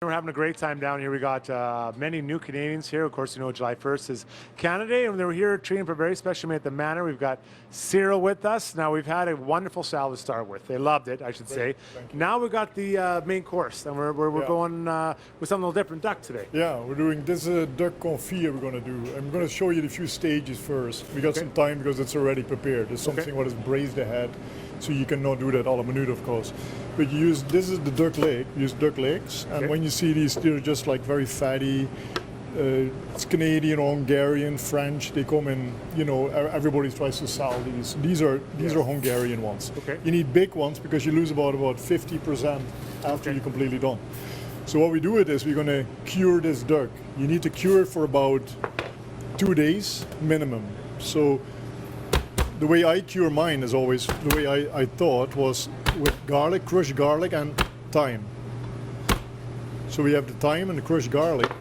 We're having a great time down here. We got many new Canadians here. Of course, you know July 1st is Canada Day, and we're here treating for a very special meal at the Manor. We've got Cyrille with us. Now, we've had a wonderful salad to start with. They loved it, I should say. Now we've got the main course, and we're going with something a little different, duck today. Yeah, we're doing this duck confit we're going to do. I'm going to show you the few stages first. We got some time because it's already prepared. There's something what is braised ahead, so you cannot do that a la minute, of course. But you use, this is the duck leg, you use duck legs, and when you see these, they're just like very fatty. It's Canadian, Hungarian, French. They come in, you know, everybody tries to sell these. These are Hungarian ones. You need big ones because you lose about 50% after you're completely done. So what we do with this, we're going to cure this duck. You need to cure it for about 2 days minimum. So the way I cure mine is always, the way I thought was with garlic, crushed garlic and thyme. So we have the thyme and the crushed garlic,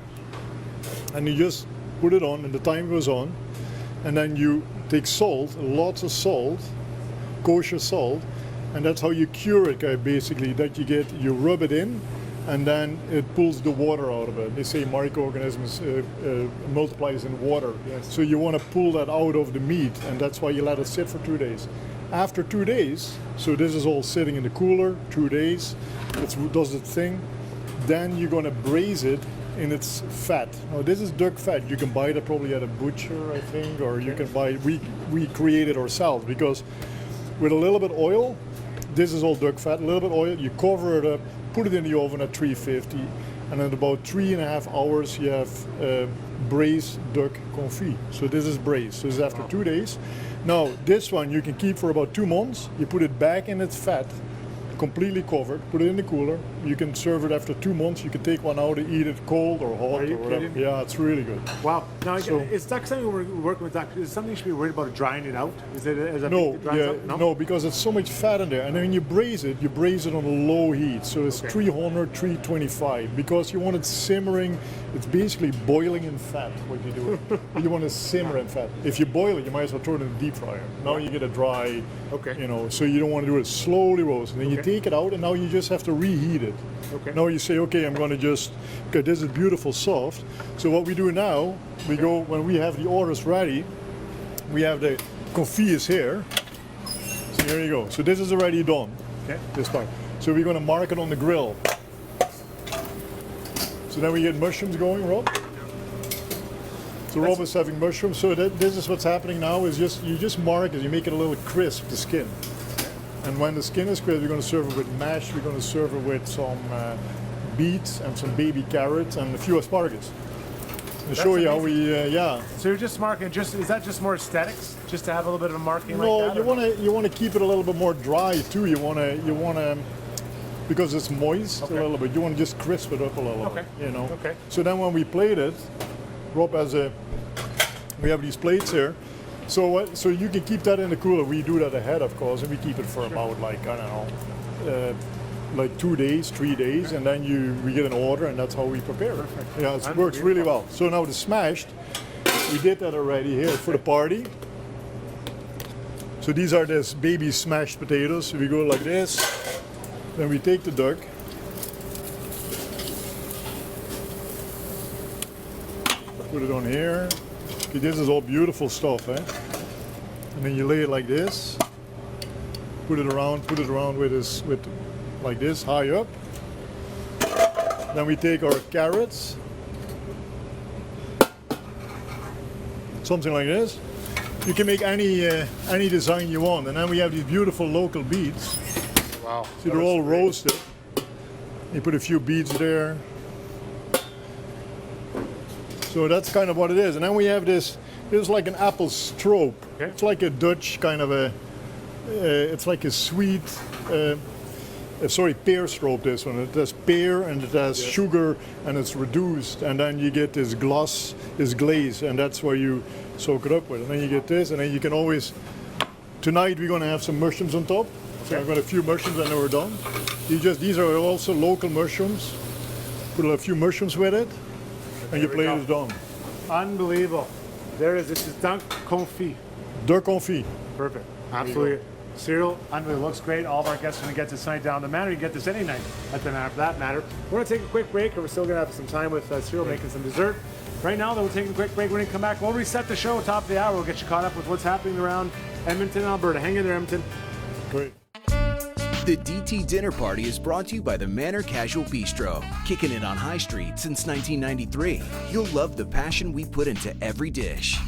and you just put it on and the thyme goes on, and then you take salt, lots of salt, kosher salt, and that's how you cure it, basically, that you rub it in, and then it pulls the water out of it. They say microorganisms multiplies in water. So you want to pull that out of the meat, and that's why you let it sit for 2 days. After 2 days, so this is all sitting in the cooler, 2 days, it does its thing, then you're going to braise it in its fat. Now this is duck fat. You can buy that probably at a butcher, I think, or you can buy, we create it ourselves, because with a little bit oil, this is all duck fat, a little bit oil, you cover it up, put it in the oven at 350, and in about 3.5 hours you have braised duck confit. So this is braised. So this is after 2 days. Now this one you can keep for about 2 months. You put it back in its fat, completely covered, put it in the cooler. You can serve it after 2 months. You can take one out and eat it cold or hot or whatever. Kidding? Yeah, it's really good. Wow. Now, is duck something we're working with duck? Is something you should be worried about drying it out? Is it No, because it's so much fat in there. And then when you braise it on a low heat. So it's 300, 325, because you want it simmering. It's basically boiling in fat, what you do. You want to simmer in fat. If you boil it, you might as well throw it in the deep fryer. Now you get a dry, you know, so you don't want to do it slowly roast. And then you take it out, and now you just have to reheat it. Now you say, okay, I'm going to just, okay, this is beautiful soft. So what we do now, we go, when we have the orders ready, we have the confit is here. So here you go. So this is already done, this part. So we're going to mark it on the grill. So then we get mushrooms going, Rob. So Rob is having mushrooms. So this is what's happening now, is you just mark it, you make it a little crisp, the skin. And when the skin is crisp, we're going to serve it with mash, we're going to serve it with some beets and some baby carrots and a few asparagus. To show you how we, So you're just marking, is that just more aesthetics? Just to have a little bit of a marking like that? No, you want to keep it a little bit more dry too. You want to, because it's moist a little bit, you want to just crisp it up a little bit, you know. So then when we plate it, Rob has we have these plates here. So you can keep that in the cooler. We do that ahead, of course, and we keep it for about like, I don't know, like 2 days, 3 days, and then we get an order, and that's how we prepare it. Yeah, it works really well. So now the smashed, we did that already here for the party. So these are these baby smashed potatoes. So we go like this, then we take the duck, put it on here. Okay, this is all beautiful stuff, eh? And then you lay it like this, put it around with like this, high up. Then we take our carrots, something like this. You can make any design you want, and then we have these beautiful local beets. Wow. So they're all roasted. You put a few beets there. So that's kind of what it is. And then we have this is like an apple stroop. It's like a Dutch kind of it's like a sweet, pear stroop, this one. It has pear and it has sugar and it's reduced. And then you get this glaze, and that's where you soak it up with. And then you get this, and then you can always, tonight we're going to have some mushrooms on top. So I've got a few mushrooms and then we're done. These are also local mushrooms. Put a few mushrooms with it. And your plate is done. Unbelievable. There it is. This is duck confit. Duck confit. Perfect. Absolutely Cyrille, unbelievable. Looks great. All of our guests are going to get this night down the Manor. You can get this any night at the Manor for that matter. We're going to take a quick break, and we're still going to have some time with Cyrille making some dessert. Right now, though, we're taking a quick break. We're going to come back. We'll reset the show top of the hour. We'll get you caught up with what's happening around Edmonton and Alberta. Hang in there, Edmonton. Great. The DT Dinner Party is brought to you by the Manor Casual Bistro, kicking it on High Street since 1993. You'll love the passion we put into every dish.